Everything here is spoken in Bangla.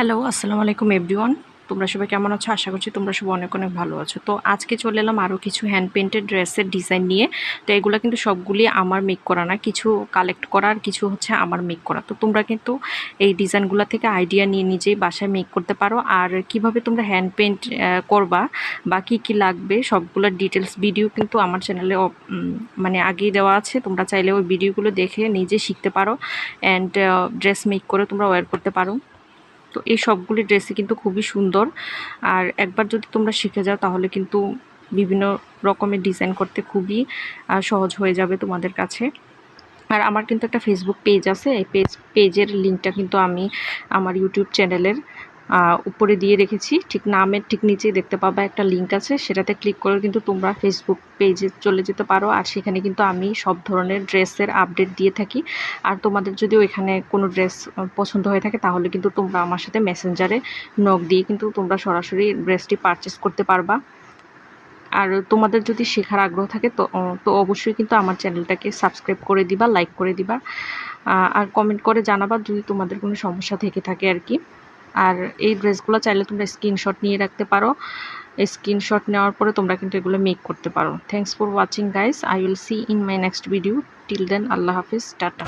হ্যালো, আসসালামু আলাইকুম এভরিওয়ান। তোমরা সবাই কেমন আছো? আশা করছি তোমরা সবাই অনেক অনেক ভালো আছো। তো আজকে চলে এলাম আরও কিছু হ্যান্ড পেইন্টেড ড্রেসের ডিজাইন নিয়ে। তো এগুলো কিন্তু সবগুলি আমার মেক করা না, কিছু কালেক্ট করা আর কিছু হচ্ছে আমার মেক করা। তো তোমরা কিন্তু এই ডিজাইনগুলো থেকে আইডিয়া নিয়ে নিজেই বাসায় মেক করতে পারো। আর কিভাবে তোমরা হ্যান্ড পেইন্ট করবা বা কী কী লাগবে সবগুলোর ডিটেলস ভিডিও কিন্তু আমার চ্যানেলে মানে আগেই দেওয়া আছে। তোমরা চাইলে ওই ভিডিওগুলো দেখে নিজে শিখতে পারো অ্যান্ড ড্রেস মেক করে তোমরা ওয়্যার করতে পারো। তো এই সবগুলি ড্রেসই কিন্তু খুবই সুন্দর। আর একবার যদি তোমরা শিখে যাও তাহলে কিন্তু বিভিন্ন রকমের ডিজাইন করতে খুবই সহজ হয়ে যাবে তোমাদের কাছে। আর আমার কিন্তু একটা ফেসবুক পেজ আছে, এই পেজের লিঙ্কটা কিন্তু আমি আমার ইউটিউব চ্যানেলের উপরে দিয়ে রেখেছি। ঠিক নামের ঠিক নিচেই দেখতে পাবা একটা লিঙ্ক আছে, সেটাতে ক্লিক করে কিন্তু তোমরা ফেসবুক পেজে চলে যেতে পারো। আর সেখানে কিন্তু আমি সব ধরনের ড্রেসের আপডেট দিয়ে থাকি। আর তোমাদের যদি ওইখানে কোনো ড্রেস পছন্দ হয়ে থাকে তাহলে কিন্তু তোমরা আমার সাথে মেসেঞ্জারে নক দিয়ে কিন্তু তোমরা সরাসরি ড্রেসটি পারচেস করতে পারবা। আর তোমাদের যদি শেখার আগ্রহ থাকে তো অবশ্যই কিন্তু আমার চ্যানেলটাকে সাবস্ক্রাইব করে দিবা, লাইক করে দিবা, আর কমেন্ট করে জানাবা যদি তোমাদের কোনো সমস্যা থেকে থাকে আর কি। আর এই ড্রেসগুলো চাইলে তোমরা স্ক্রিনশট নিয়ে রাখতে পারো। স্ক্রিনশট নেওয়ার পরে তোমরা কিন্তু এগুলো মেক করতে পারো। Thanks for watching guys, I will see in my next video. Till then আল্লাহ হাফিজ, টাটা।